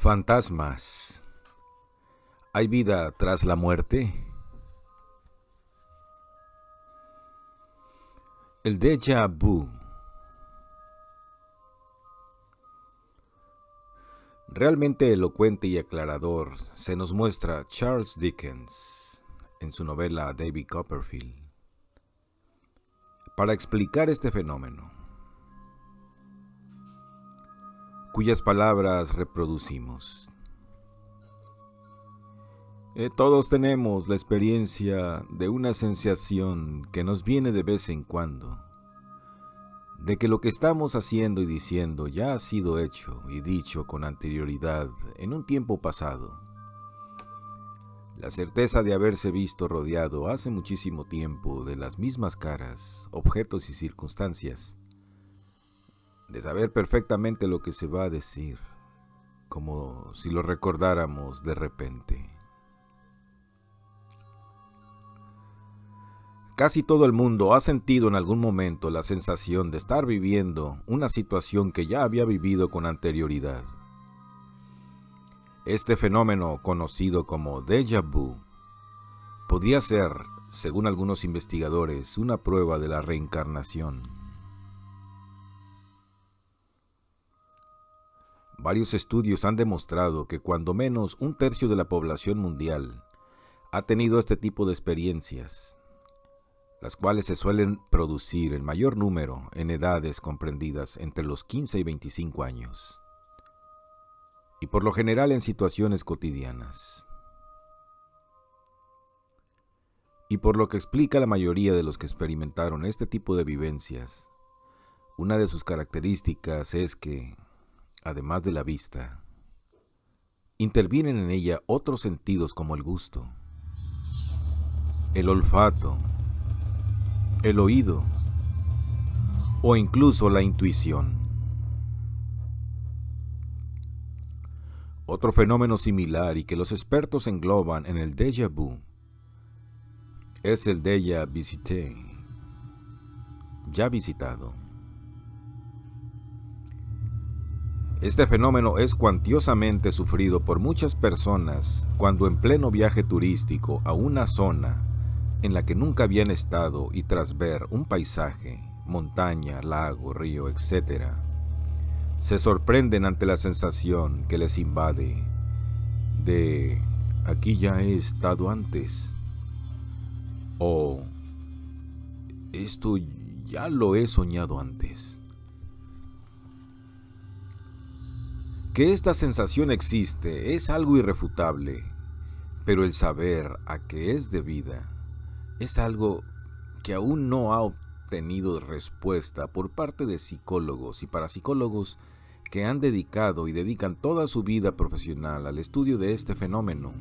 Fantasmas. ¿Hay vida tras la muerte? El déjà vu. Realmente elocuente y aclarador se nos muestra Charles Dickens en su novela David Copperfield para explicar este fenómeno, cuyas palabras reproducimos. Todos tenemos la experiencia de una sensación que nos viene de vez en cuando, de que lo que estamos haciendo y diciendo ya ha sido hecho y dicho con anterioridad en un tiempo pasado. La certeza de haberse visto rodeado hace muchísimo tiempo de las mismas caras, objetos y circunstancias, de saber perfectamente lo que se va a decir, como si lo recordáramos de repente. Casi todo el mundo ha sentido en algún momento la sensación de estar viviendo una situación que ya había vivido con anterioridad. Este fenómeno, conocido como déjà vu, podría ser, según algunos investigadores, una prueba de la reencarnación. Varios estudios han demostrado que cuando menos un tercio de la población mundial ha tenido este tipo de experiencias, las cuales se suelen producir en mayor número en edades comprendidas entre los 15 y 25 años, y por lo general en situaciones cotidianas. Y por lo que explica la mayoría de los que experimentaron este tipo de vivencias, una de sus características es que, además de la vista, intervienen en ella otros sentidos como el gusto, el olfato, el oído o incluso la intuición. Otro fenómeno similar y que los expertos engloban en el déjà vu es el déjà visité, ya visitado. Este fenómeno es cuantiosamente sufrido por muchas personas cuando en pleno viaje turístico a una zona en la que nunca habían estado y tras ver un paisaje, montaña, lago, río, etc., se sorprenden ante la sensación que les invade de aquí ya he estado antes, o esto ya lo he soñado antes. Que esta sensación existe es algo irrefutable, pero el saber a qué es debida es algo que aún no ha obtenido respuesta por parte de psicólogos y parapsicólogos que han dedicado y dedican toda su vida profesional al estudio de este fenómeno.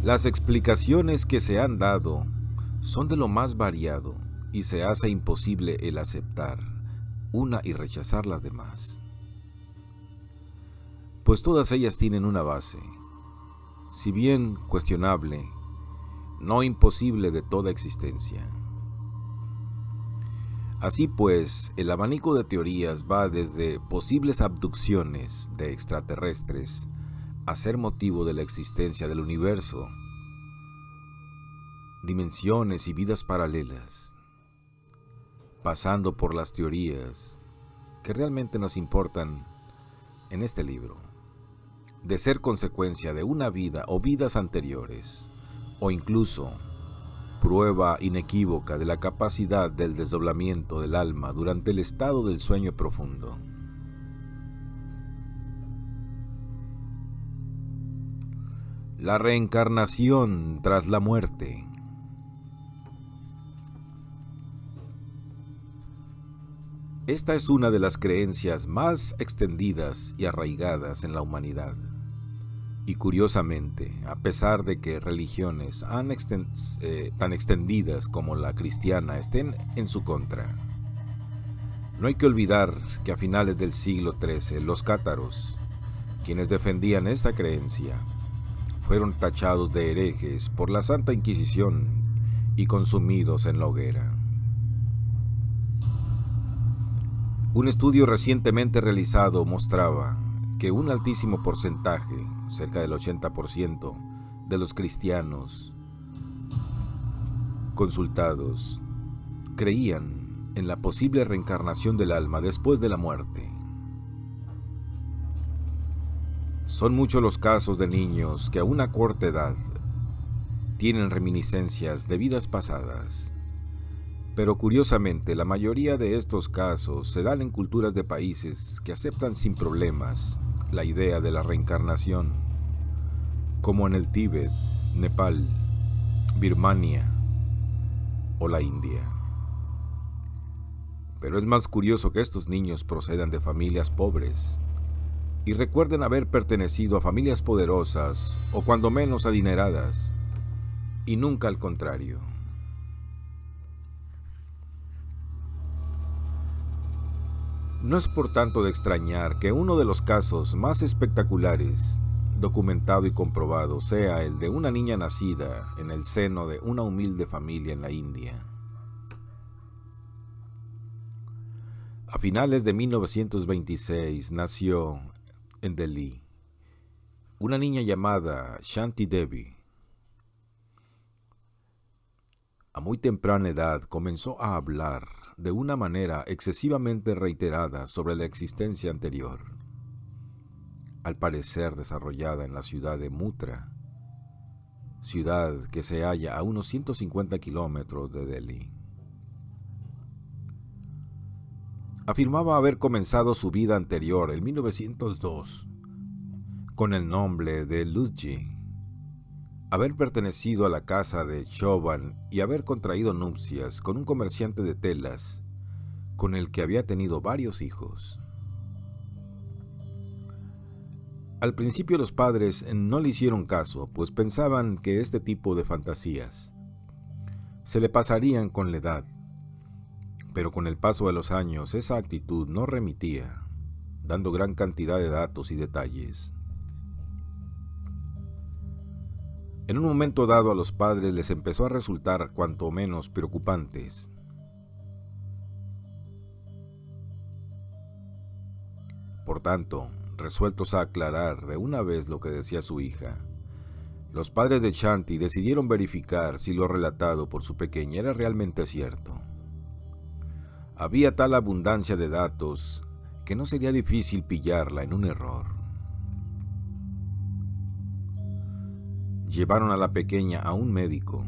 Las explicaciones que se han dado son de lo más variado y se hace imposible el aceptar una y rechazar las demás, pues todas ellas tienen una base, si bien cuestionable, no imposible de toda existencia. Así pues, el abanico de teorías va desde posibles abducciones de extraterrestres a ser motivo de la existencia del universo, dimensiones y vidas paralelas, pasando por las teorías que realmente nos importan en este libro, de ser consecuencia de una vida o vidas anteriores, o incluso prueba inequívoca de la capacidad del desdoblamiento del alma durante el estado del sueño profundo. La reencarnación tras la muerte. Esta es una de las creencias más extendidas y arraigadas en la humanidad. Y curiosamente, a pesar de que religiones tan extendidas como la cristiana estén en su contra, no hay que olvidar que a finales del siglo XIII los cátaros, quienes defendían esta creencia, fueron tachados de herejes por la Santa Inquisición y consumidos en la hoguera. Un estudio recientemente realizado mostraba que un altísimo porcentaje, cerca del 80%, de los cristianos consultados creían en la posible reencarnación del alma después de la muerte. Son muchos los casos de niños que a una corta edad tienen reminiscencias de vidas pasadas. Pero curiosamente, la mayoría de estos casos se dan en culturas de países que aceptan sin problemas la idea de la reencarnación, como en el Tíbet, Nepal, Birmania o la India. Pero es más curioso que estos niños procedan de familias pobres y recuerden haber pertenecido a familias poderosas o cuando menos adineradas, y nunca al contrario. No es por tanto de extrañar que uno de los casos más espectaculares, documentado y comprobado, sea el de una niña nacida en el seno de una humilde familia en la India. A finales de 1926 nació en Delhi una niña llamada Shanti Devi. A muy temprana edad comenzó a hablar de una manera excesivamente reiterada sobre la existencia anterior, al parecer desarrollada en la ciudad de Mutra, ciudad que se halla a unos 150 kilómetros de Delhi. Afirmaba haber comenzado su vida anterior en 1902 con el nombre de Lutji, haber pertenecido a la casa de Chauhan y haber contraído nupcias con un comerciante de telas con el que había tenido varios hijos. Al principio los padres no le hicieron caso, pues pensaban que este tipo de fantasías se le pasarían con la edad, pero con el paso de los años esa actitud no remitía, dando gran cantidad de datos y detalles. En un momento dado a los padres les empezó a resultar cuanto menos preocupantes. Por tanto, resueltos a aclarar de una vez lo que decía su hija, los padres de Shanti decidieron verificar si lo relatado por su pequeña era realmente cierto. Había tal abundancia de datos que no sería difícil pillarla en un error. Llevaron a la pequeña a un médico.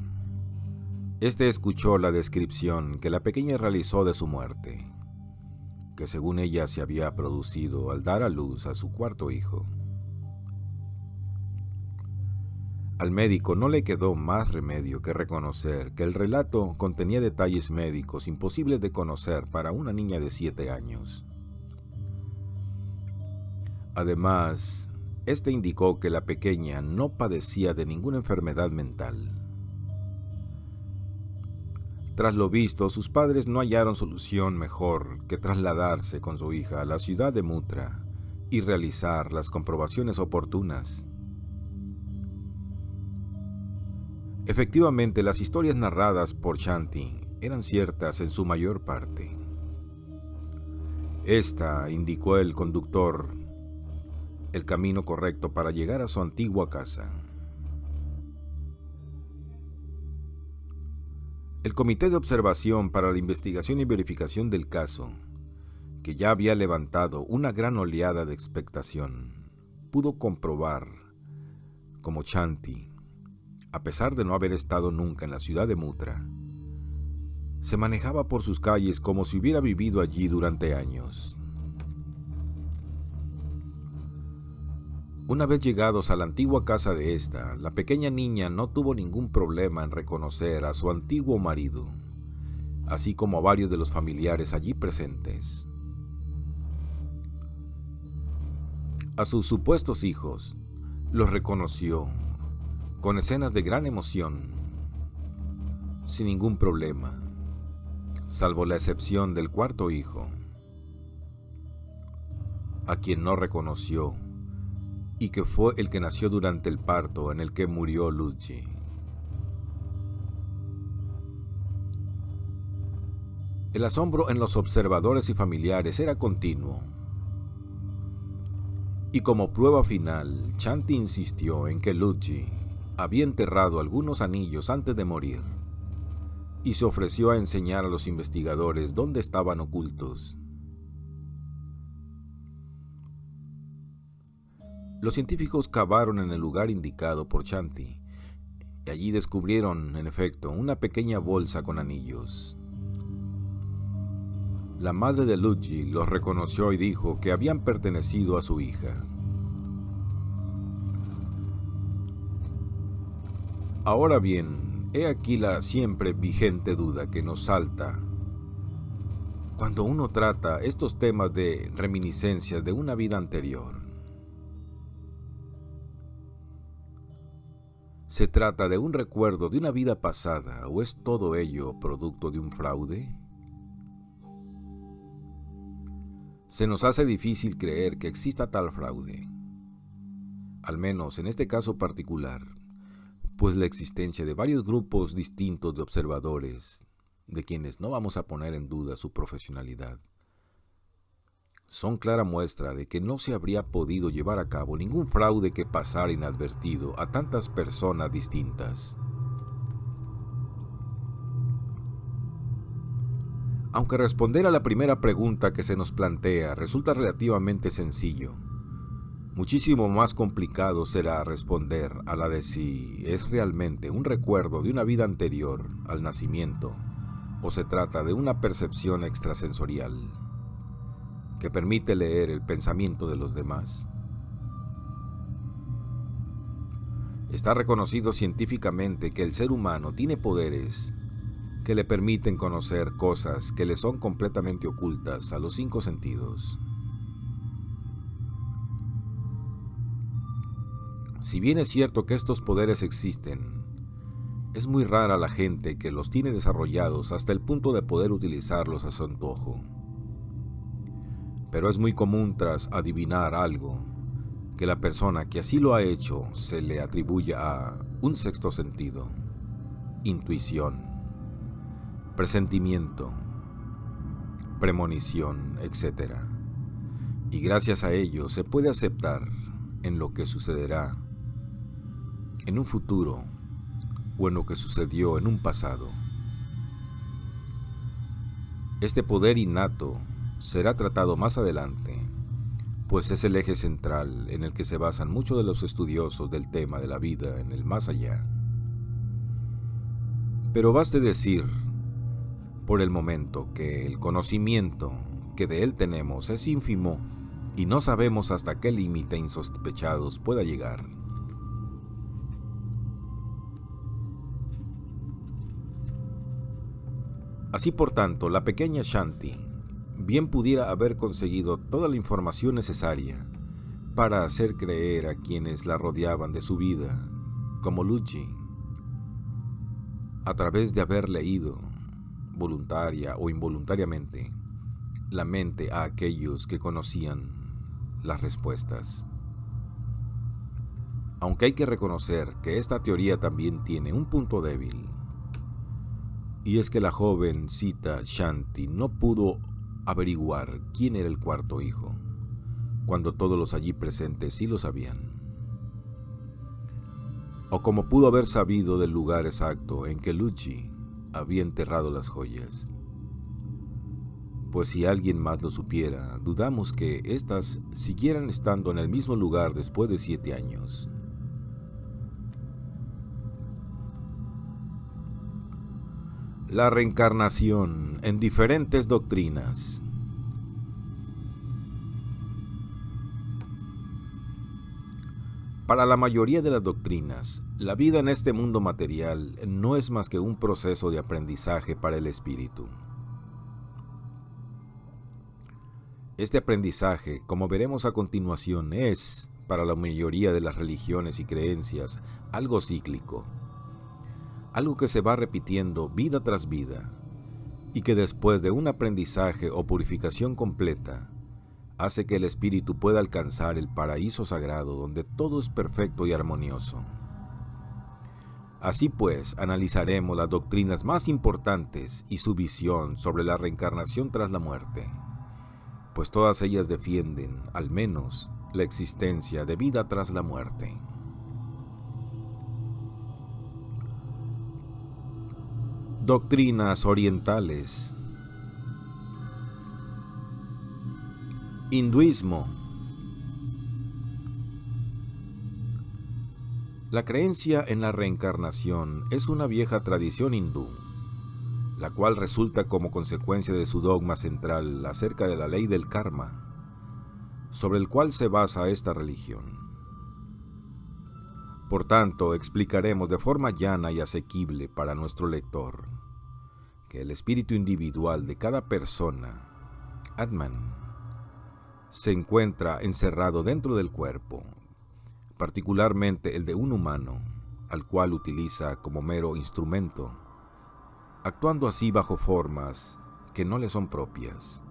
Este escuchó la descripción que la pequeña realizó de su muerte, que según ella se había producido al dar a luz a su cuarto hijo. Al médico no le quedó más remedio que reconocer que el relato contenía detalles médicos imposibles de conocer para una niña de 7 años. Además, este indicó que la pequeña no padecía de ninguna enfermedad mental. Tras lo visto, sus padres no hallaron solución mejor que trasladarse con su hija a la ciudad de Mutra y realizar las comprobaciones oportunas. Efectivamente, las historias narradas por Shanti eran ciertas en su mayor parte. Esta, indicó el conductor, el camino correcto para llegar a su antigua casa. El Comité de Observación para la Investigación y Verificación del caso, que ya había levantado una gran oleada de expectación, pudo comprobar cómo Shanti, a pesar de no haber estado nunca en la ciudad de Mutra, se manejaba por sus calles como si hubiera vivido allí durante años. Una vez llegados a la antigua casa de esta, la pequeña niña no tuvo ningún problema en reconocer a su antiguo marido, así como a varios de los familiares allí presentes. A sus supuestos hijos los reconoció con escenas de gran emoción, sin ningún problema, salvo la excepción del cuarto hijo, a quien no reconoció y que fue el que nació durante el parto en el que murió Lutji. El asombro en los observadores y familiares era continuo. Y como prueba final, Shanti insistió en que Luigi había enterrado algunos anillos antes de morir y se ofreció a enseñar a los investigadores dónde estaban ocultos. Los científicos cavaron en el lugar indicado por Shanti y allí descubrieron, en efecto, una pequeña bolsa con anillos. La madre de Luigi los reconoció y dijo que habían pertenecido a su hija. Ahora bien, he aquí la siempre vigente duda que nos salta cuando uno trata estos temas de reminiscencias de una vida anterior. ¿Se trata de un recuerdo de una vida pasada o es todo ello producto de un fraude? Se nos hace difícil creer que exista tal fraude, al menos en este caso particular, pues la existencia de varios grupos distintos de observadores, de quienes no vamos a poner en duda su profesionalidad, son clara muestra de que no se habría podido llevar a cabo ningún fraude que pasara inadvertido a tantas personas distintas. Aunque responder a la primera pregunta que se nos plantea resulta relativamente sencillo, muchísimo más complicado será responder a la de si es realmente un recuerdo de una vida anterior al nacimiento o se trata de una percepción extrasensorial que permite leer el pensamiento de los demás. Está reconocido científicamente que el ser humano tiene poderes que le permiten conocer cosas que le son completamente ocultas a los 5 sentidos. Si bien es cierto que estos poderes existen, es muy rara la gente que los tiene desarrollados hasta el punto de poder utilizarlos a su antojo. Pero es muy común, tras adivinar algo, que la persona que así lo ha hecho se le atribuya a un sexto sentido, intuición, presentimiento, premonición, etc. Y gracias a ello se puede aceptar en lo que sucederá en un futuro o en lo que sucedió en un pasado. Este poder innato será tratado más adelante, pues es el eje central en el que se basan muchos de los estudiosos del tema de la vida en el más allá. Pero baste decir, por el momento, que el conocimiento que de él tenemos es ínfimo y no sabemos hasta qué límite insospechados pueda llegar. Así por tanto, la pequeña Shanti bien pudiera haber conseguido toda la información necesaria para hacer creer a quienes la rodeaban de su vida, como Luigi, a través de haber leído, voluntaria o involuntariamente, la mente a aquellos que conocían las respuestas. Aunque hay que reconocer que esta teoría también tiene un punto débil, y es que la jovencita Shanti no pudo averiguar quién era el cuarto hijo, cuando todos los allí presentes sí lo sabían. O como pudo haber sabido del lugar exacto en que Luigi había enterrado las joyas. Pues si alguien más lo supiera, dudamos que éstas siguieran estando en el mismo lugar después de 7 años. La reencarnación en diferentes doctrinas. Para la mayoría de las doctrinas, la vida en este mundo material no es más que un proceso de aprendizaje para el espíritu. Este aprendizaje, como veremos a continuación, es, para la mayoría de las religiones y creencias, algo cíclico. Algo que se va repitiendo vida tras vida, y que después de un aprendizaje o purificación completa, hace que el espíritu pueda alcanzar el paraíso sagrado donde todo es perfecto y armonioso. Así pues, analizaremos las doctrinas más importantes y su visión sobre la reencarnación tras la muerte, pues todas ellas defienden, al menos, la existencia de vida tras la muerte. Doctrinas orientales. Hinduismo. La creencia en la reencarnación es una vieja tradición hindú, la cual resulta como consecuencia de su dogma central acerca de la ley del karma, sobre el cual se basa esta religión. Por tanto, explicaremos de forma llana y asequible para nuestro lector que el espíritu individual de cada persona, Atman, se encuentra encerrado dentro del cuerpo, particularmente el de un humano, al cual utiliza como mero instrumento, actuando así bajo formas que no le son propias,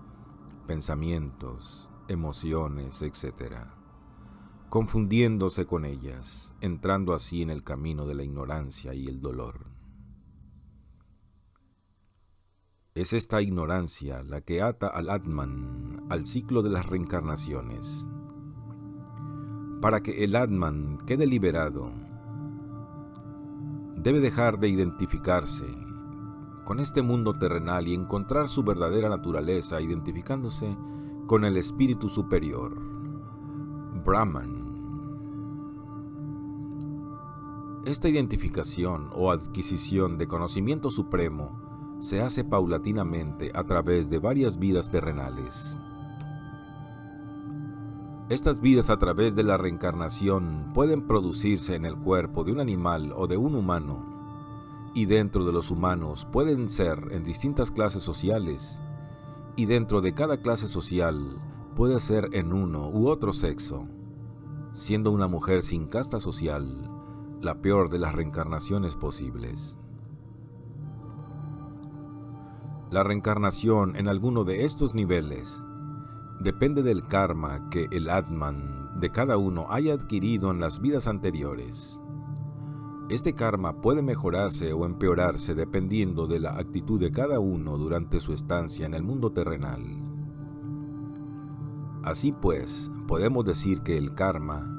pensamientos, emociones, etc., confundiéndose con ellas, entrando así en el camino de la ignorancia y el dolor. Es esta ignorancia la que ata al Atman al ciclo de las reencarnaciones. Para que el Atman quede liberado, debe dejar de identificarse con este mundo terrenal y encontrar su verdadera naturaleza identificándose con el espíritu superior, Brahman. Esta identificación o adquisición de conocimiento supremo se hace paulatinamente a través de varias vidas terrenales. Estas vidas a través de la reencarnación pueden producirse en el cuerpo de un animal o de un humano, y dentro de los humanos pueden ser en distintas clases sociales, y dentro de cada clase social puede ser en uno u otro sexo, siendo una mujer sin casta social la peor de las reencarnaciones posibles. La reencarnación en alguno de estos niveles depende del karma que el Atman de cada uno haya adquirido en las vidas anteriores. Este karma puede mejorarse o empeorarse dependiendo de la actitud de cada uno durante su estancia en el mundo terrenal. Así pues, podemos decir que el karma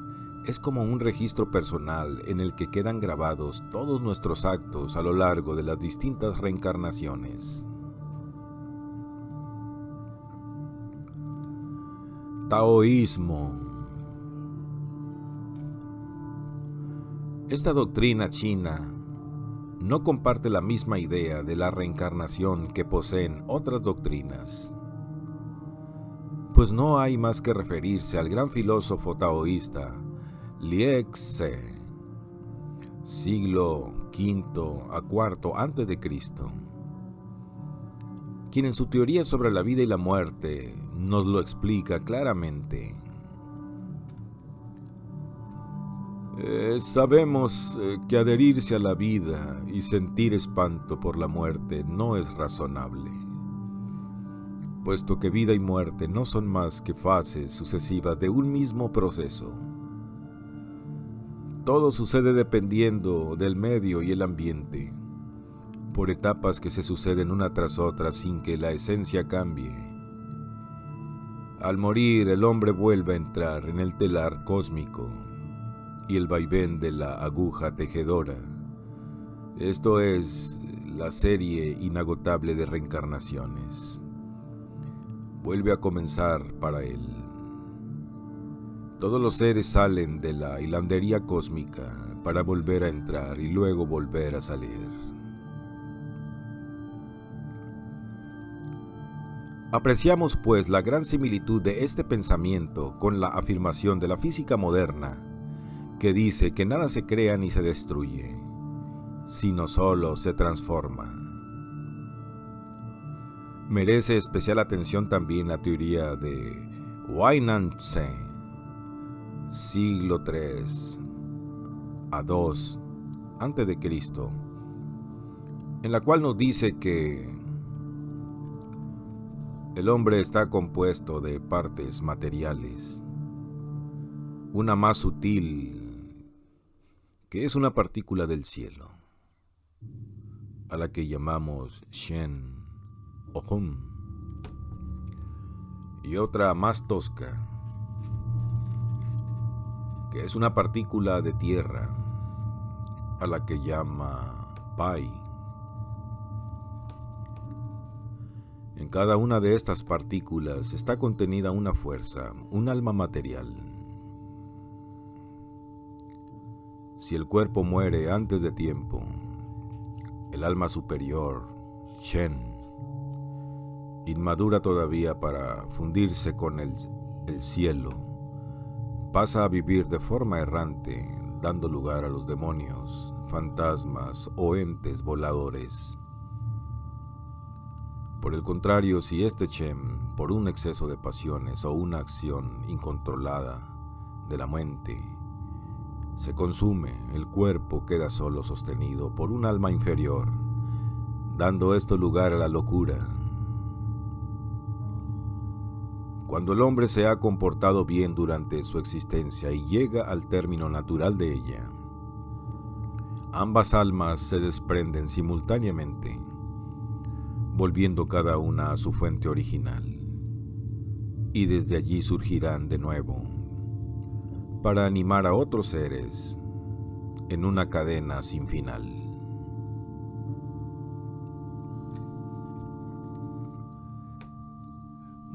es como un registro personal en el que quedan grabados todos nuestros actos a lo largo de las distintas reencarnaciones. Taoísmo. Esta doctrina china no comparte la misma idea de la reencarnación que poseen otras doctrinas, pues no hay más que referirse al gran filósofo taoísta Liexi, siglo V a IV a.C., quien en su teoría sobre la vida y la muerte nos lo explica claramente. Sabemos que adherirse a la vida y sentir espanto por la muerte no es razonable, puesto que vida y muerte no son más que fases sucesivas de un mismo proceso. Todo sucede dependiendo del medio y el ambiente, por etapas que se suceden una tras otra sin que la esencia cambie. Al morir, el hombre vuelve a entrar en el telar cósmico y el vaivén de la aguja tejedora. Esto es la serie inagotable de reencarnaciones. Vuelve a comenzar para él. Todos los seres salen de la hilandería cósmica para volver a entrar y luego volver a salir. Apreciamos pues la gran similitud de este pensamiento con la afirmación de la física moderna, que dice que nada se crea ni se destruye, sino solo se transforma. Merece especial atención también la teoría de Huainang Tse, siglo III a II a.C., en la cual nos dice que el hombre está compuesto de partes materiales, una más sutil, que es una partícula del cielo. a la que llamamos Shen o Hum, y otra más tosca, que es una partícula de tierra, a la que llama Pai. En cada una de estas partículas está contenida una fuerza, un alma material. Si el cuerpo muere antes de tiempo, el alma superior, Shen, inmadura todavía para fundirse con el cielo, pasa a vivir de forma errante, dando lugar a los demonios, fantasmas o entes voladores. Por el contrario, si este Shen, por un exceso de pasiones o una acción incontrolada de la mente, se consume, el cuerpo queda solo sostenido por un alma inferior, dando esto lugar a la locura. Cuando el hombre se ha comportado bien durante su existencia y llega al término natural de ella, ambas almas se desprenden simultáneamente, volviendo cada una a su fuente original, y desde allí surgirán de nuevo, para animar a otros seres en una cadena sin final.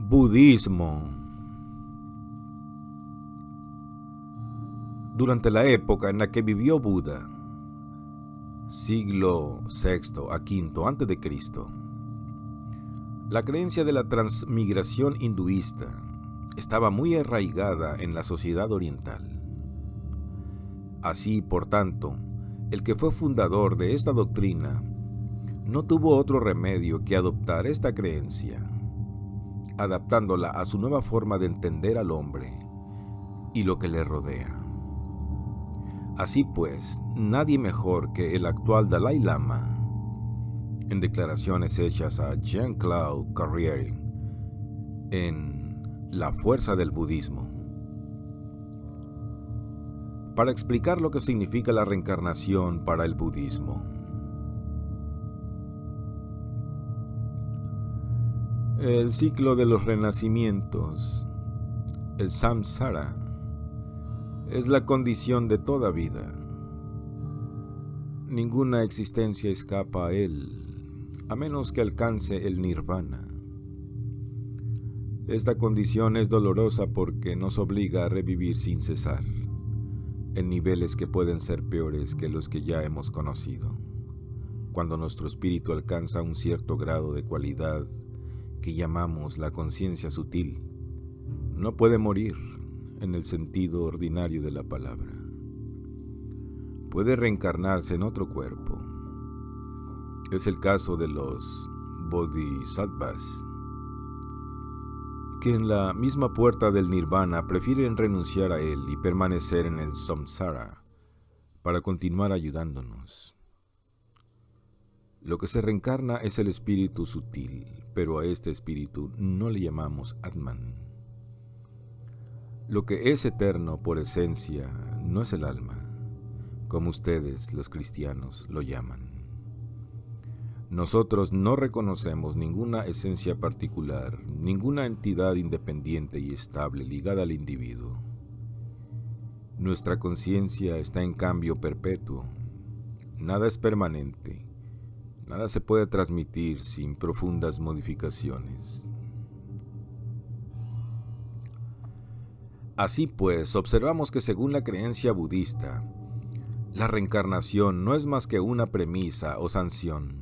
Budismo. Durante la época en la que vivió Buda, siglo VI a V a.C., la creencia de la transmigración hinduista estaba muy arraigada en la sociedad oriental. Así, por tanto, el que fue fundador de esta doctrina no tuvo otro remedio que adoptar esta creencia, adaptándola a su nueva forma de entender al hombre y lo que le rodea. Así pues, nadie mejor que el actual Dalai Lama, en declaraciones hechas a Jean-Claude Carrière en La fuerza del budismo, para explicar lo que significa la reencarnación para el budismo. El ciclo de los renacimientos, el samsara, es la condición de toda vida. Ninguna existencia escapa a él, a menos que alcance el nirvana. Esta condición es dolorosa porque nos obliga a revivir sin cesar, en niveles que pueden ser peores que los que ya hemos conocido. Cuando nuestro espíritu alcanza un cierto grado de cualidad que llamamos la conciencia sutil, no puede morir en el sentido ordinario de la palabra. Puede reencarnarse en otro cuerpo. Es el caso de los bodhisattvas, que en la misma puerta del nirvana prefieren renunciar a él y permanecer en el samsara para continuar ayudándonos. Lo que se reencarna es el espíritu sutil, pero a este espíritu no le llamamos Atman. Lo que es eterno por esencia no es el alma, como ustedes, los cristianos, lo llaman. Nosotros no reconocemos ninguna esencia particular, ninguna entidad independiente y estable ligada al individuo. Nuestra conciencia está en cambio perpetuo. Nada es permanente. Nada se puede transmitir sin profundas modificaciones. Así pues, observamos que según la creencia budista, la reencarnación no es más que una premisa o sanción,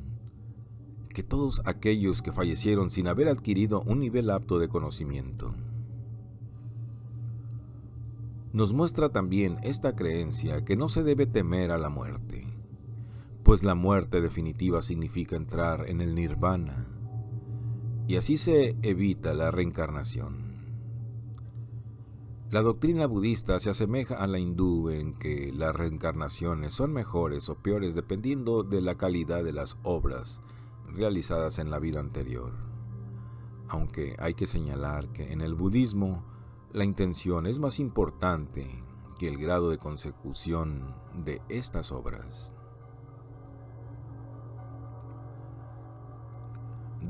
que todos aquellos que fallecieron sin haber adquirido un nivel apto de conocimiento. Nos muestra también esta creencia que no se debe temer a la muerte, pues la muerte definitiva significa entrar en el nirvana, y así se evita la reencarnación. La doctrina budista se asemeja a la hindú en que las reencarnaciones son mejores o peores dependiendo de la calidad de las obras realizadas en la vida anterior. Aunque hay que señalar que en el budismo la intención es más importante que el grado de consecución de estas obras.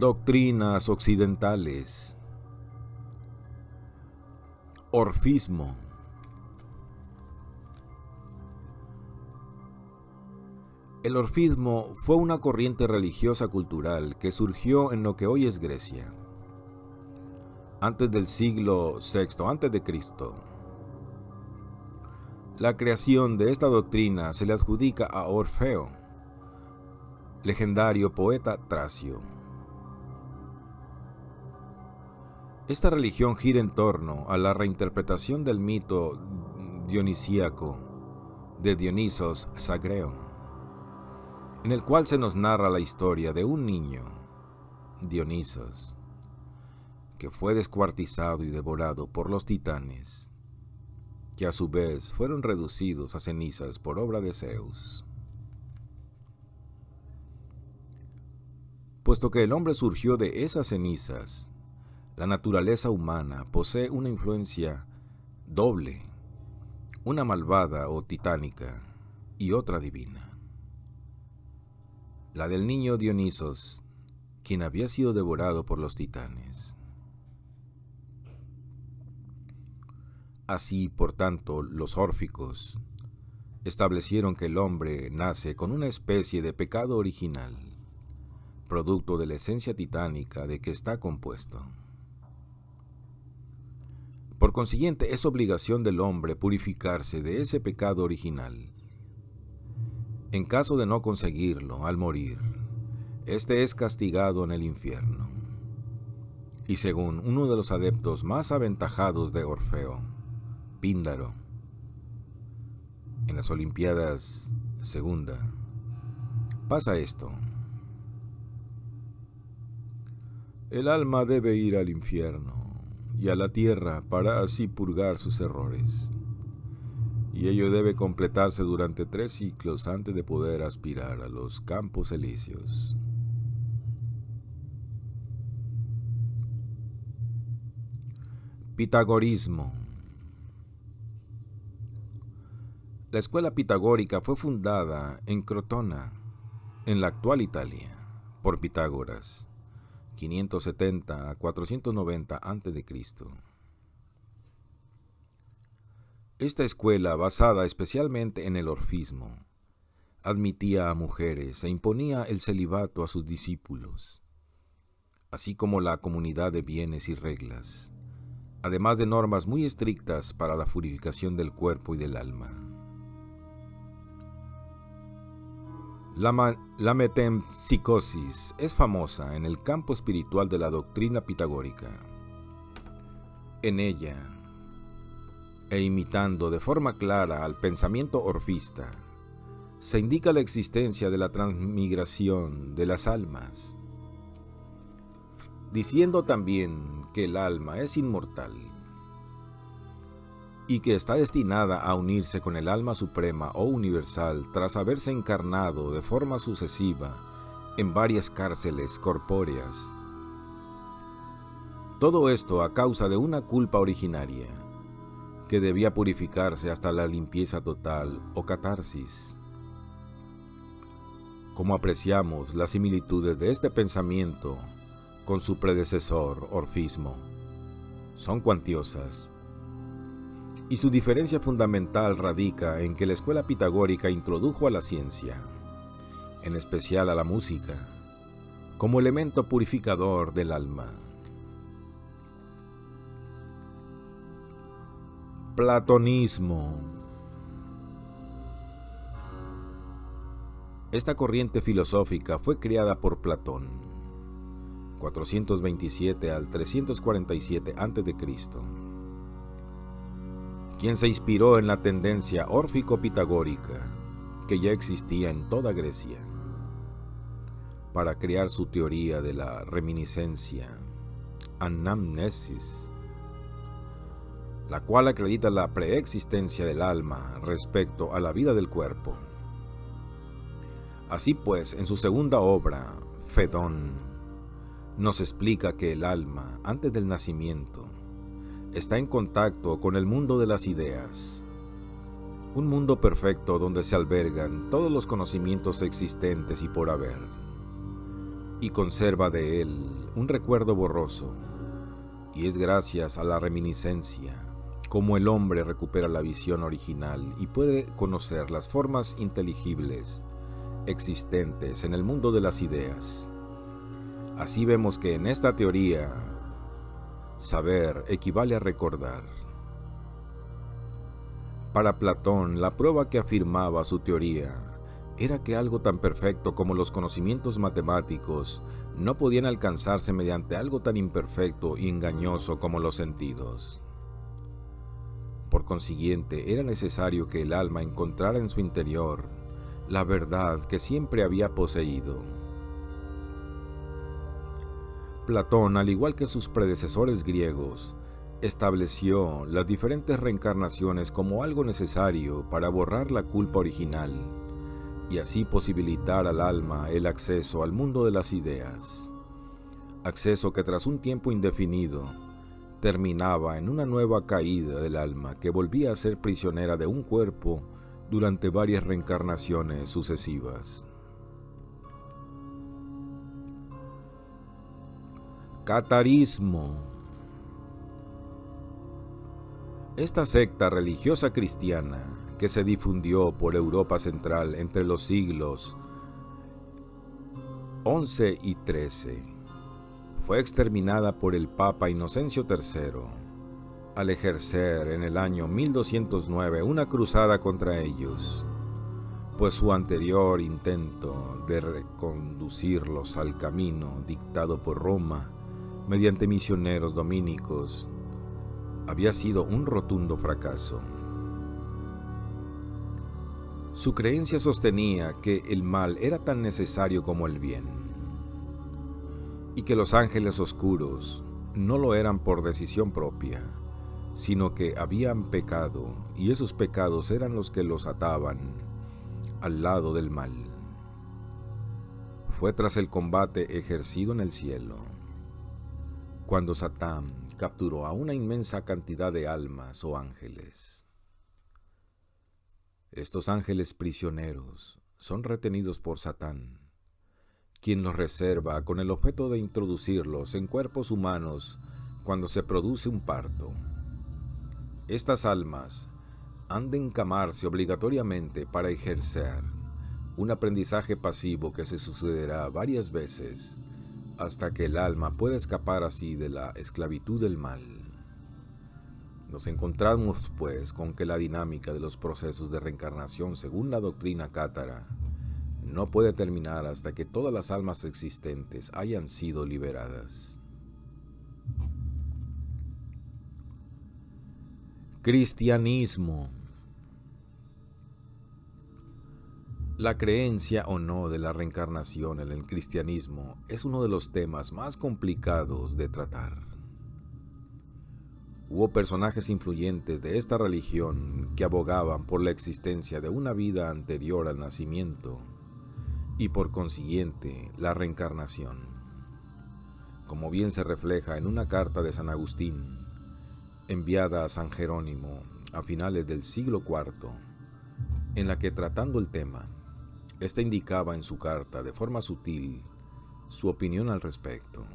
Doctrinas occidentales. Orfismo. El orfismo fue una corriente religiosa cultural que surgió en lo que hoy es Grecia, antes del siglo VI a.C. La creación de esta doctrina se le adjudica a Orfeo, legendario poeta tracio. Esta religión gira en torno a la reinterpretación del mito dionisíaco de Dionisos Zagreo, en el cual se nos narra la historia de un niño, Dionisos, que fue descuartizado y devorado por los titanes, que a su vez fueron reducidos a cenizas por obra de Zeus. Puesto que el hombre surgió de esas cenizas, la naturaleza humana posee una influencia doble, una malvada o titánica y otra divina. La del niño Dionisos, quien había sido devorado por los titanes. Así, por tanto, los órficos establecieron que el hombre nace con una especie de pecado original, producto de la esencia titánica de que está compuesto. Por consiguiente, es obligación del hombre purificarse de ese pecado original. En caso de no conseguirlo, al morir, este es castigado en el infierno. Y según uno de los adeptos más aventajados de Orfeo, Píndaro, en las Olimpiadas II, pasa esto. El alma debe ir al infierno y a la tierra para así purgar sus errores, y ello debe completarse durante 3 ciclos antes de poder aspirar a los campos elíseos. Pitagorismo. La escuela pitagórica fue fundada en Crotona, en la actual Italia, por Pitágoras, 570 a 490 a.C. Esta escuela, basada especialmente en el orfismo, admitía a mujeres e imponía el celibato a sus discípulos, así como la comunidad de bienes y reglas, además de normas muy estrictas para la purificación del cuerpo y del alma. La metempsicosis es famosa en el campo espiritual de la doctrina pitagórica. En ella, e imitando de forma clara al pensamiento orfista, se indica la existencia de la transmigración de las almas, diciendo también que el alma es inmortal y que está destinada a unirse con el alma suprema o universal tras haberse encarnado de forma sucesiva en varias cárceles corpóreas. Todo esto a causa de una culpa originaria que debía purificarse hasta la limpieza total o catarsis. Como apreciamos las similitudes de este pensamiento con su predecesor, orfismo, son cuantiosas. Y su diferencia fundamental radica en que la escuela pitagórica introdujo a la ciencia, en especial a la música, como elemento purificador del alma. Platonismo. Esta corriente filosófica fue creada por Platón, 427 al 347 a.C., quien se inspiró en la tendencia órfico-pitagórica que ya existía en toda Grecia, para crear su teoría de la reminiscencia, anamnesis, la cual acredita la preexistencia del alma respecto a la vida del cuerpo. Así pues, en su segunda obra, Fedón, nos explica que el alma, antes del nacimiento, está en contacto con el mundo de las ideas, un mundo perfecto donde se albergan todos los conocimientos existentes y por haber, y conserva de él un recuerdo borroso, y es gracias a la reminiscencia como el hombre recupera la visión original y puede conocer las formas inteligibles existentes en el mundo de las ideas. Así vemos que en esta teoría, saber equivale a recordar. Para Platón, la prueba que afirmaba su teoría era que algo tan perfecto como los conocimientos matemáticos no podían alcanzarse mediante algo tan imperfecto y engañoso como los sentidos. Por consiguiente, era necesario que el alma encontrara en su interior la verdad que siempre había poseído. Platón, al igual que sus predecesores griegos, estableció las diferentes reencarnaciones como algo necesario para borrar la culpa original y así posibilitar al alma el acceso al mundo de las ideas, acceso que tras un tiempo indefinido terminaba en una nueva caída del alma que volvía a ser prisionera de un cuerpo durante varias reencarnaciones sucesivas. Catarismo. Esta secta religiosa cristiana que se difundió por Europa Central entre los siglos XI y XIII fue exterminada por el Papa Inocencio III al ejercer en el año 1209 una cruzada contra ellos, pues su anterior intento de reconducirlos al camino dictado por Roma mediante misioneros dominicos había sido un rotundo fracaso. Su creencia sostenía que el mal era tan necesario como el bien, y que los ángeles oscuros no lo eran por decisión propia, sino que habían pecado, y esos pecados eran los que los ataban al lado del mal. Fue tras el combate ejercido en el cielo, cuando Satán capturó a una inmensa cantidad de almas o ángeles. Estos ángeles prisioneros son retenidos por Satán, quien los reserva con el objeto de introducirlos en cuerpos humanos cuando se produce un parto. Estas almas han de encamarse obligatoriamente para ejercer un aprendizaje pasivo que se sucederá varias veces hasta que el alma pueda escapar así de la esclavitud del mal. Nos encontramos, pues, con que la dinámica de los procesos de reencarnación, según la doctrina cátara, no puede terminar hasta que todas las almas existentes hayan sido liberadas. Cristianismo. La creencia o no de la reencarnación en el cristianismo es uno de los temas más complicados de tratar. Hubo personajes influyentes de esta religión que abogaban por la existencia de una vida anterior al nacimiento y por consiguiente la reencarnación, como bien se refleja en una carta de San Agustín enviada a San Jerónimo a finales del siglo IV, en la que, tratando el tema, éste indicaba en su carta de forma sutil su opinión al respecto.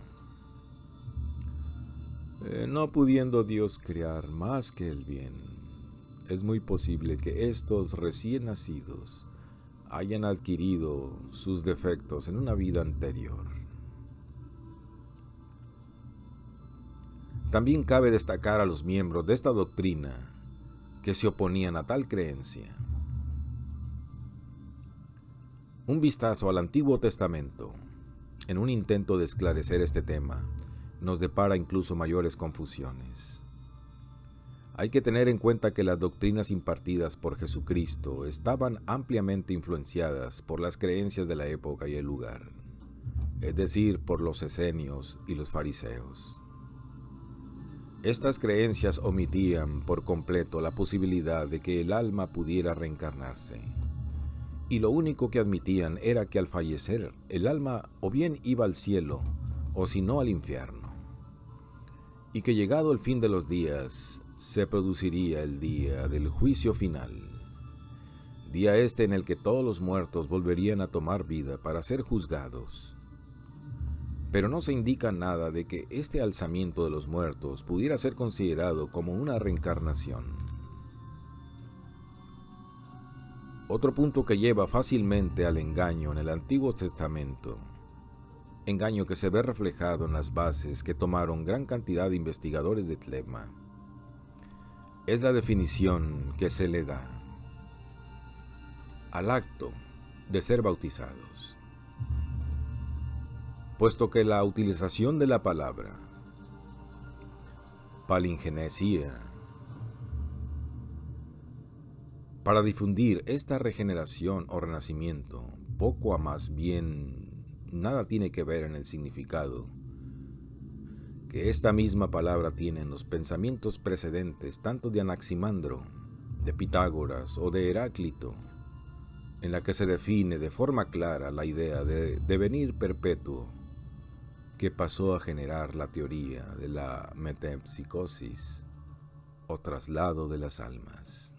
No pudiendo Dios crear más que el bien, es muy posible que estos recién nacidos hayan adquirido sus defectos en una vida anterior. También cabe destacar a los miembros de esta doctrina que se oponían a tal creencia. Un vistazo al Antiguo Testamento, en un intento de esclarecer este tema, nos depara incluso mayores confusiones. Hay que tener en cuenta que las doctrinas impartidas por Jesucristo estaban ampliamente influenciadas por las creencias de la época y el lugar, es decir, por los esenios y los fariseos. Estas creencias omitían por completo la posibilidad de que el alma pudiera reencarnarse, y lo único que admitían era que al fallecer el alma o bien iba al cielo o si no al infierno, y que llegado el fin de los días se produciría el día del juicio final, día este en el que todos los muertos volverían a tomar vida para ser juzgados. pero no se indica nada de que este alzamiento de los muertos pudiera ser considerado como una reencarnación. Otro punto que lleva fácilmente al engaño en el Antiguo Testamento, engaño que se ve reflejado en las bases que tomaron gran cantidad de investigadores de Tlema, es la definición que se le da al acto de ser bautizados, puesto que la utilización de la palabra palingenesia para difundir esta regeneración o renacimiento, poco a más bien nada tiene que ver en el significado que esta misma palabra tiene en los pensamientos precedentes tanto de Anaximandro, de Pitágoras o de Heráclito, en la que se define de forma clara la idea de devenir perpetuo que pasó a generar la teoría de la metempsicosis o traslado de las almas.